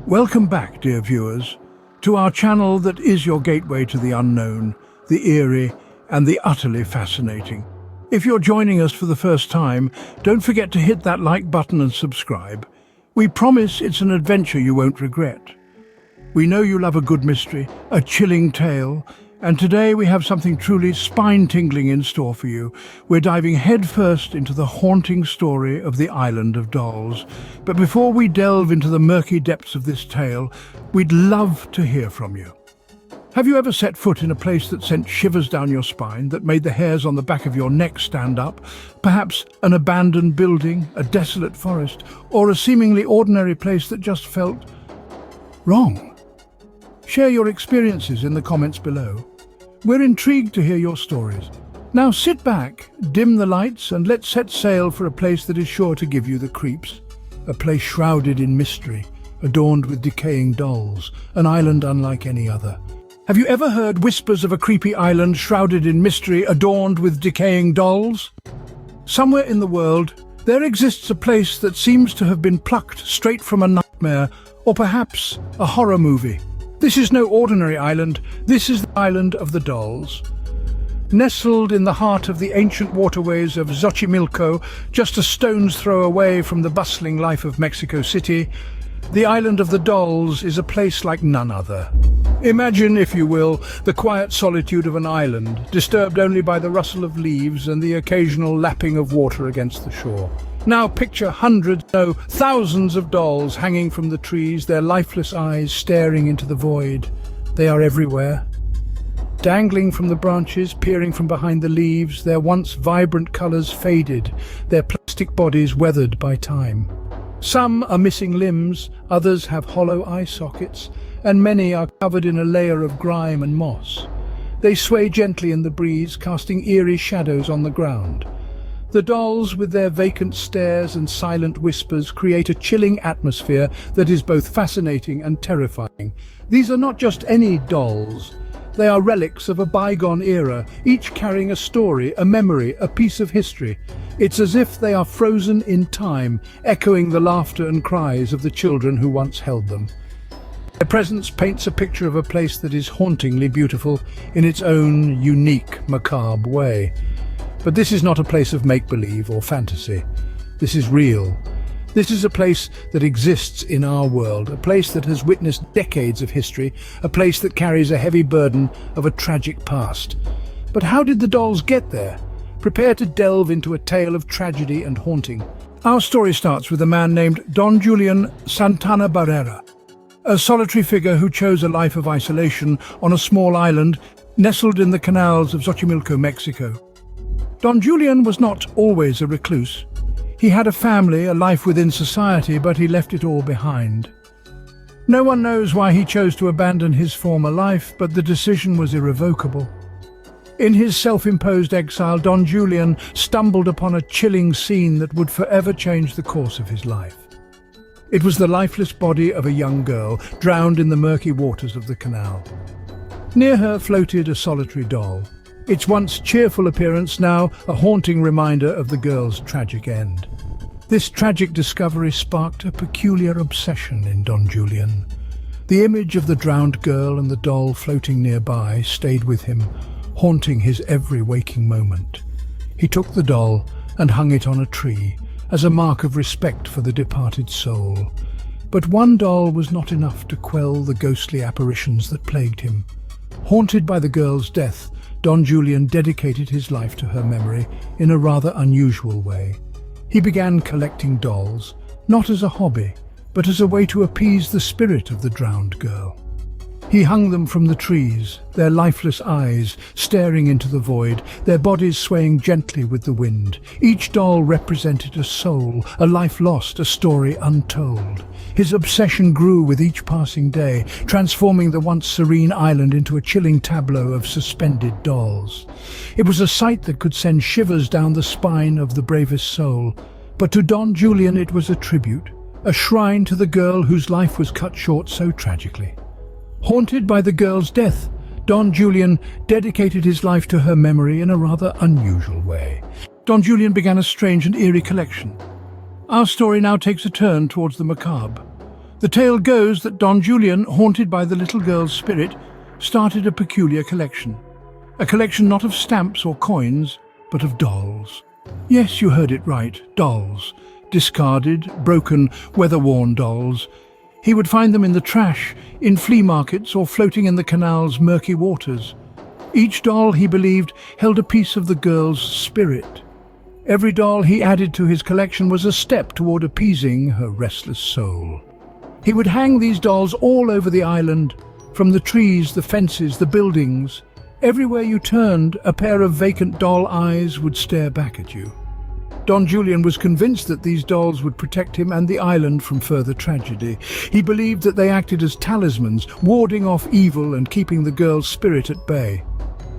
Welcome back, dear viewers, to our channel that is your gateway to the unknown, the eerie, and the utterly fascinating. If you're joining us for the first time, don't forget to hit that like button and subscribe. We promise it's an adventure you won't regret. We know you love a good mystery, a chilling tale, and today we have something truly spine-tingling in store for you. We're diving headfirst into the haunting story of the Island of Dolls. But before we delve into the murky depths of this tale, we'd love to hear from you. Have you ever set foot in a place that sent shivers down your spine, that made the hairs on the back of your neck stand up? Perhaps an abandoned building, a desolate forest, or a seemingly ordinary place that just felt wrong? Share your experiences in the comments below. We're intrigued to hear your stories. Now sit back, dim the lights, and let's set sail for a place that is sure to give you the creeps. A place shrouded in mystery, adorned with decaying dolls, an island unlike any other. Have you ever heard whispers of a creepy island shrouded in mystery, adorned with decaying dolls? Somewhere in the world, there exists a place that seems to have been plucked straight from a nightmare, or perhaps a horror movie. This is no ordinary island, this is the Island of the Dolls. Nestled in the heart of the ancient waterways of Xochimilco, just a stone's throw away from the bustling life of Mexico City, the Island of the Dolls is a place like none other. Imagine, if you will, the quiet solitude of an island, disturbed only by the rustle of leaves and the occasional lapping of water against the shore. Now picture hundreds, no, thousands of dolls hanging from the trees, their lifeless eyes staring into the void. They are everywhere. Dangling from the branches, peering from behind the leaves, their once vibrant colours faded, their plastic bodies weathered by time. Some are missing limbs, others have hollow eye sockets, and many are covered in a layer of grime and moss. They sway gently in the breeze, casting eerie shadows on the ground. The dolls, with their vacant stares and silent whispers, create a chilling atmosphere that is both fascinating and terrifying. These are not just any dolls. They are relics of a bygone era, each carrying a story, a memory, a piece of history. It's as if they are frozen in time, echoing the laughter and cries of the children who once held them. Their presence paints a picture of a place that is hauntingly beautiful in its own unique, macabre way. But this is not a place of make-believe or fantasy. This is real. This is a place that exists in our world, a place that has witnessed decades of history, a place that carries a heavy burden of a tragic past. But how did the dolls get there? Prepare to delve into a tale of tragedy and haunting. Our story starts with a man named Don Julian Santana Barrera, a solitary figure who chose a life of isolation on a small island nestled in the canals of Xochimilco, Mexico. Don Julian was not always a recluse. He had a family, a life within society, but he left it all behind. No one knows why he chose to abandon his former life, but the decision was irrevocable. In his self-imposed exile, Don Julian stumbled upon a chilling scene that would forever change the course of his life. It was the lifeless body of a young girl, drowned in the murky waters of the canal. Near her floated a solitary doll, its once cheerful appearance now a haunting reminder of the girl's tragic end. This tragic discovery sparked a peculiar obsession in Don Julian. The image of the drowned girl and the doll floating nearby stayed with him, haunting his every waking moment. He took the doll and hung it on a tree as a mark of respect for the departed soul. But one doll was not enough to quell the ghostly apparitions that plagued him. Haunted by the girl's death, Don Julian dedicated his life to her memory in a rather unusual way. He began collecting dolls, not as a hobby, but as a way to appease the spirit of the drowned girl. He hung them from the trees, their lifeless eyes staring into the void, their bodies swaying gently with the wind. Each doll represented a soul, a life lost, a story untold. His obsession grew with each passing day, transforming the once serene island into a chilling tableau of suspended dolls. It was a sight that could send shivers down the spine of the bravest soul. But to Don Julian it was a tribute, a shrine to the girl whose life was cut short so tragically. Haunted by the girl's death, Don Julian dedicated his life to her memory in a rather unusual way. Don Julian began a strange and eerie collection. Our story now takes a turn towards the macabre. The tale goes that Don Julian, haunted by the little girl's spirit, started a peculiar collection. A collection not of stamps or coins, but of dolls. Yes, you heard it right, dolls. Discarded, broken, weather-worn dolls. He would find them in the trash, in flea markets, or floating in the canal's murky waters. Each doll, he believed, held a piece of the girl's spirit. Every doll he added to his collection was a step toward appeasing her restless soul. He would hang these dolls all over the island, from the trees, the fences, the buildings. Everywhere you turned, a pair of vacant doll eyes would stare back at you. Don Julian was convinced that these dolls would protect him and the island from further tragedy. He believed that they acted as talismans, warding off evil and keeping the girl's spirit at bay.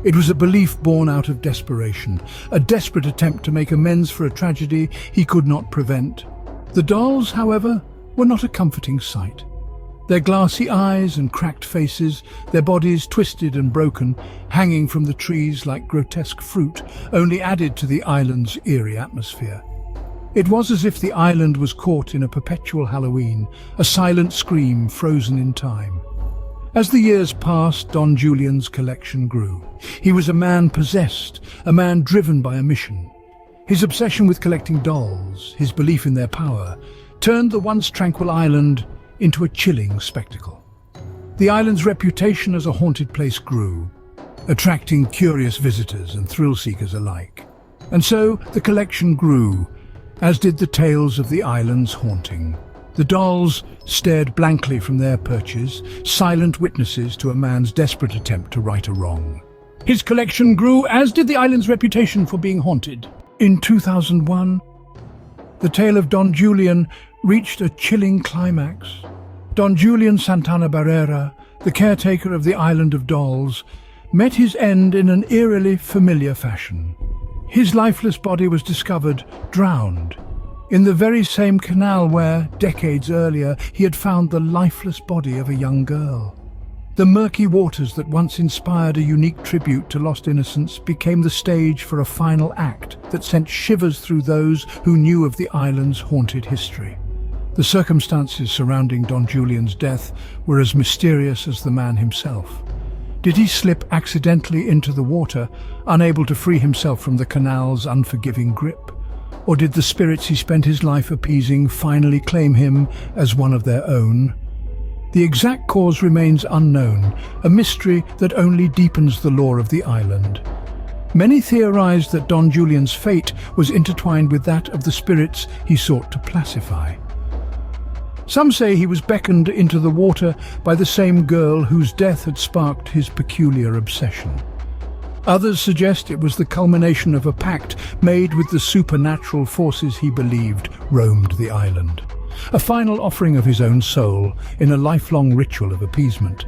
It was a belief born out of desperation, a desperate attempt to make amends for a tragedy he could not prevent. The dolls, however, were not a comforting sight. Their glassy eyes and cracked faces, their bodies twisted and broken, hanging from the trees like grotesque fruit, only added to the island's eerie atmosphere. It was as if the island was caught in a perpetual Halloween, a silent scream frozen in time. As the years passed, Don Julian's collection grew. He was a man possessed, a man driven by a mission. His obsession with collecting dolls, his belief in their power, turned the once tranquil island into a chilling spectacle. The island's reputation as a haunted place grew, attracting curious visitors and thrill-seekers alike. And so the collection grew, as did the tales of the island's haunting. The dolls stared blankly from their perches, silent witnesses to a man's desperate attempt to right a wrong. His collection grew, as did the island's reputation for being haunted. In 2001, the tale of Don Julian reached a chilling climax. Don Julian Santana Barrera, the caretaker of the Island of Dolls, met his end in an eerily familiar fashion. His lifeless body was discovered, drowned, in the very same canal where, decades earlier, he had found the lifeless body of a young girl. The murky waters that once inspired a unique tribute to lost innocence became the stage for a final act that sent shivers through those who knew of the island's haunted history. The circumstances surrounding Don Julian's death were as mysterious as the man himself. Did he slip accidentally into the water, unable to free himself from the canal's unforgiving grip? Or did the spirits he spent his life appeasing finally claim him as one of their own? The exact cause remains unknown, a mystery that only deepens the lore of the island. Many theorized that Don Julian's fate was intertwined with that of the spirits he sought to pacify. Some say he was beckoned into the water by the same girl whose death had sparked his peculiar obsession. Others suggest it was the culmination of a pact made with the supernatural forces he believed roamed the island. A final offering of his own soul in a lifelong ritual of appeasement.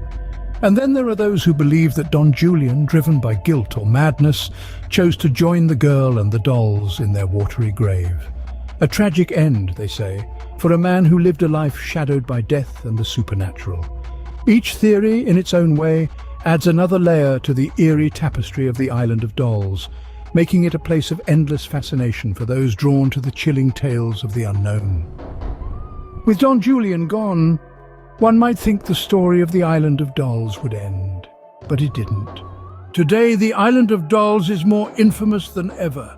And then there are those who believe that Don Julian, driven by guilt or madness, chose to join the girl and the dolls in their watery grave. A tragic end, they say, for a man who lived a life shadowed by death and the supernatural. Each theory, in its own way, adds another layer to the eerie tapestry of the Island of Dolls, making it a place of endless fascination for those drawn to the chilling tales of the unknown. With Don Julian gone, one might think the story of the Island of Dolls would end, but it didn't. Today, the Island of Dolls is more infamous than ever.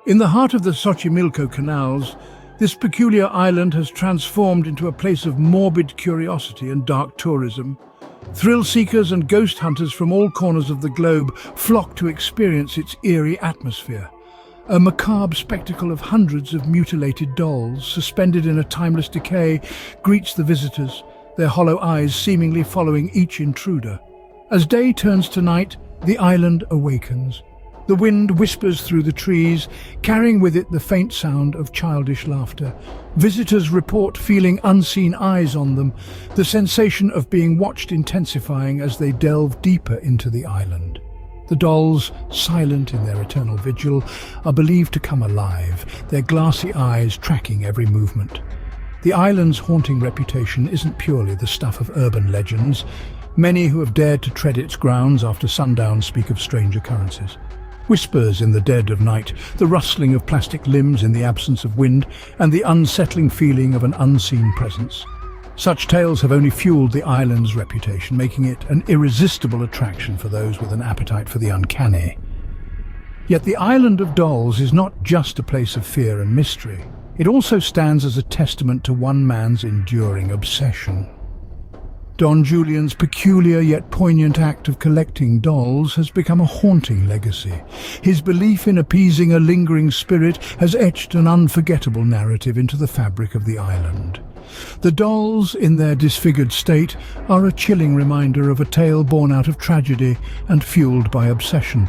In the heart of the Xochimilco canals, this peculiar island has transformed into a place of morbid curiosity and dark tourism. Thrill-seekers and ghost hunters from all corners of the globe flock to experience its eerie atmosphere. A macabre spectacle of hundreds of mutilated dolls, suspended in a timeless decay, greets the visitors, their hollow eyes seemingly following each intruder. As day turns to night, the island awakens. The wind whispers through the trees, carrying with it the faint sound of childish laughter. Visitors report feeling unseen eyes on them, the sensation of being watched intensifying as they delve deeper into the island. The dolls, silent in their eternal vigil, are believed to come alive, their glassy eyes tracking every movement. The island's haunting reputation isn't purely the stuff of urban legends. Many who have dared to tread its grounds after sundown speak of strange occurrences. Whispers in the dead of night, the rustling of plastic limbs in the absence of wind, and the unsettling feeling of an unseen presence. Such tales have only fueled the island's reputation, making it an irresistible attraction for those with an appetite for the uncanny. Yet the Island of Dolls is not just a place of fear and mystery. It also stands as a testament to one man's enduring obsession. Don Julian's peculiar yet poignant act of collecting dolls has become a haunting legacy. His belief in appeasing a lingering spirit has etched an unforgettable narrative into the fabric of the island. The dolls, in their disfigured state, are a chilling reminder of a tale born out of tragedy and fueled by obsession.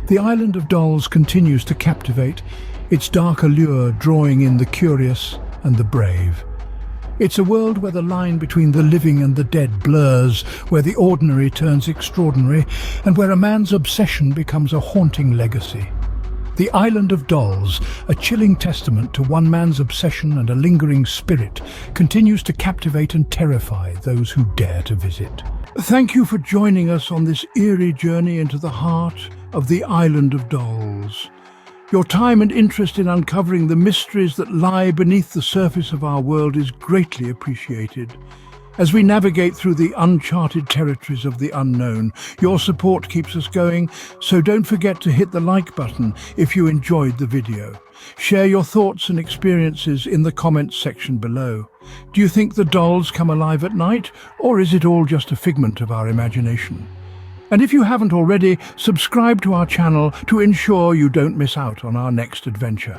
The Island of Dolls continues to captivate, its dark allure drawing in the curious and the brave. It's a world where the line between the living and the dead blurs, where the ordinary turns extraordinary, and where a man's obsession becomes a haunting legacy. The Island of Dolls, a chilling testament to one man's obsession and a lingering spirit, continues to captivate and terrify those who dare to visit. Thank you for joining us on this eerie journey into the heart of the Island of Dolls. Your time and interest in uncovering the mysteries that lie beneath the surface of our world is greatly appreciated. As we navigate through the uncharted territories of the unknown, your support keeps us going, so don't forget to hit the like button if you enjoyed the video. Share your thoughts and experiences in the comments section below. Do you think the dolls come alive at night, or is it all just a figment of our imagination? And if you haven't already, subscribe to our channel to ensure you don't miss out on our next adventure.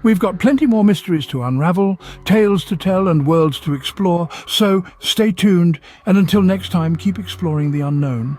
We've got plenty more mysteries to unravel, tales to tell and worlds to explore, so stay tuned, and until next time, keep exploring the unknown.